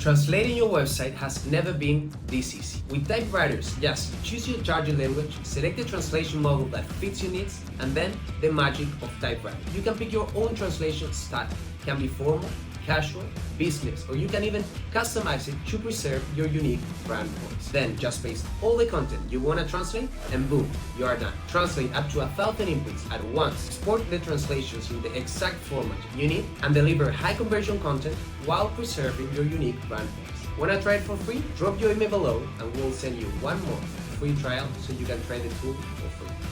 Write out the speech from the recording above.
Translating your website has never been this easy. With Typewriters, just choose your target language, select the translation model that fits your needs, and then the magic of typewriting. You can pick your own translation style. It can be formal, casual, business, or you can even customize it to preserve your unique brand voice. Then just paste all the content you want to translate and boom, you are done. Translate up to 1,000 inputs at once, export the translations in the exact format you need, and deliver high conversion content while preserving your unique brand voice. Want to try it for free? Drop your email below and we'll send you one month free trial so you can try the tool for free.